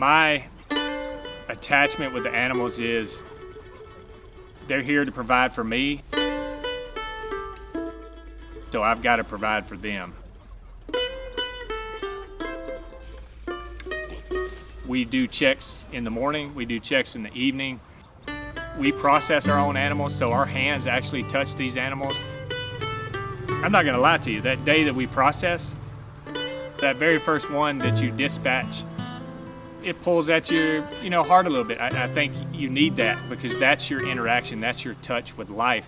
My attachment with the animals is they're here to provide for me, so I've got to provide for them. We do checks in the morning, we do checks in the evening. We process our own animals, so our hands actually touch these animals. I'm not gonna lie to you, that day that we process, that very first one that you dispatch, it pulls at your heart a little bit. I think you need that because that's your interaction, that's your touch with life.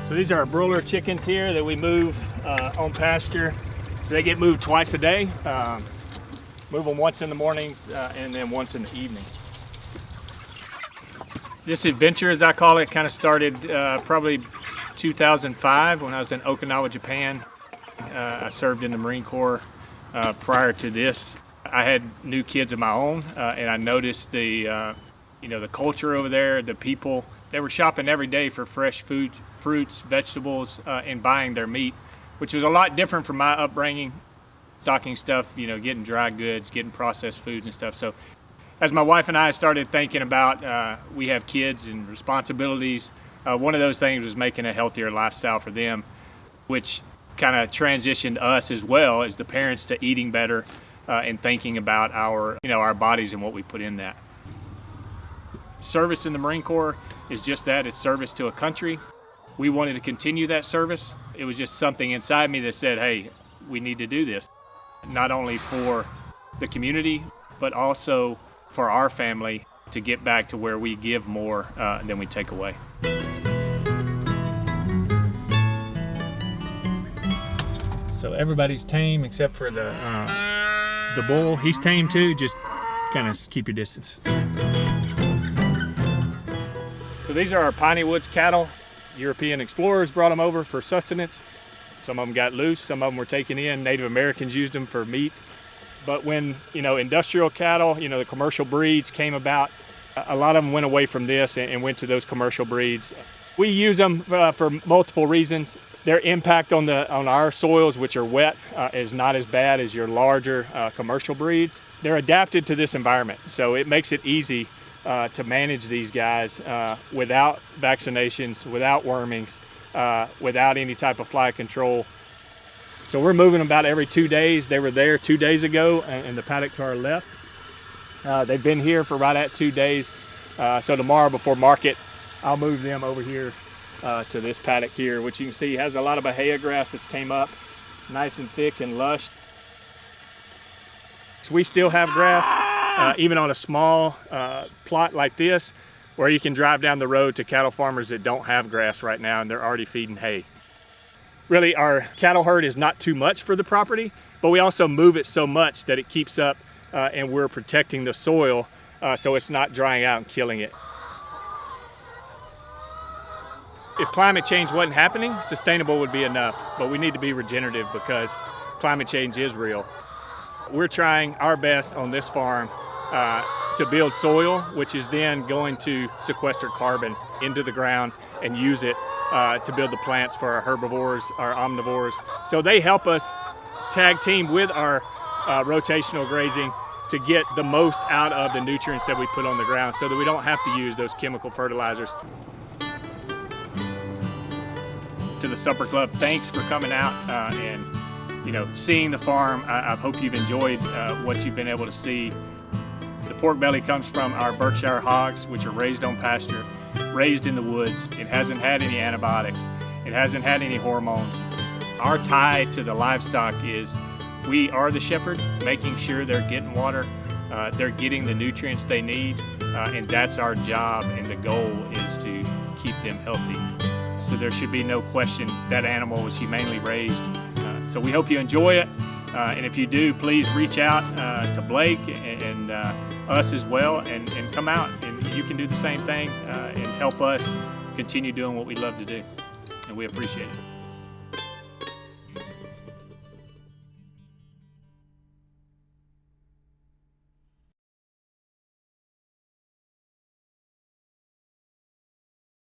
So these are our broiler chickens here that we move on pasture. So they get moved twice a day. Move them once in the morning and then once in the evening. This adventure, as I call it, kind of started probably 2005 when I was in Okinawa, Japan. I served in the Marine Corps. Prior to this, I had new kids of my own, and I noticed the culture over there, the people. They were shopping every day for fresh food, fruits, vegetables, and buying their meat, which was a lot different from my upbringing. Stocking stuff, getting dry goods, getting processed foods and stuff. So as my wife and I started thinking about, we have kids and responsibilities, one of those things was making a healthier lifestyle for them, which kind of transitioned us as well as the parents to eating better and thinking about our bodies and what we put in that. Service in the Marine Corps is just that, it's service to a country. We wanted to continue that service. It was just something inside me that said, hey, we need to do this. Not only for the community, but also for our family to get back to where we give more than we take away. So everybody's tame except for the bull. He's tame too, just kind of keep your distance. So these are our Piney Woods cattle. European explorers brought them over for sustenance. Some of them got loose, some of them were taken in. Native Americans used them for meat. But when, industrial cattle, the commercial breeds came about, a lot of them went away from this and went to those commercial breeds. We use them for multiple reasons. Their impact on our soils, which are wet, is not as bad as your larger commercial breeds. They're adapted to this environment, so it makes it easy to manage these guys without vaccinations, without wormings, without any type of fly control. So we're moving them about every 2 days. They were there 2 days ago in the paddock to our left. They've been here for right at 2 days. So tomorrow before market, I'll move them over here to this paddock here, which you can see has a lot of bahia grass that's came up, nice and thick and lush. So we still have grass, even on a small plot like this, where you can drive down the road to cattle farmers that don't have grass right now and they're already feeding hay. Really, our cattle herd is not too much for the property, but we also move it so much that it keeps up and we're protecting the soil so it's not drying out and killing it. If climate change wasn't happening, sustainable would be enough, but we need to be regenerative because climate change is real. We're trying our best on this farm to build soil, which is then going to sequester carbon into the ground and use it to build the plants for our herbivores, our omnivores. So they help us tag team with our rotational grazing to get the most out of the nutrients that we put on the ground so that we don't have to use those chemical fertilizers. To the Supper Club, thanks for coming out and seeing the farm. I hope you've enjoyed what you've been able to see. The pork belly comes from our Berkshire hogs, which are raised on pasture, raised in the woods. It hasn't had any antibiotics. It hasn't had any hormones. Our tie to the livestock is we are the shepherd, making sure they're getting water, they're getting the nutrients they need, and that's our job, and the goal is to keep them healthy. So there should be no question that animal was humanely raised. So we hope you enjoy it, and if you do, please reach out to Blake and us as well, and come out, and you can do the same thing and help us continue doing what we love to do, and we appreciate it.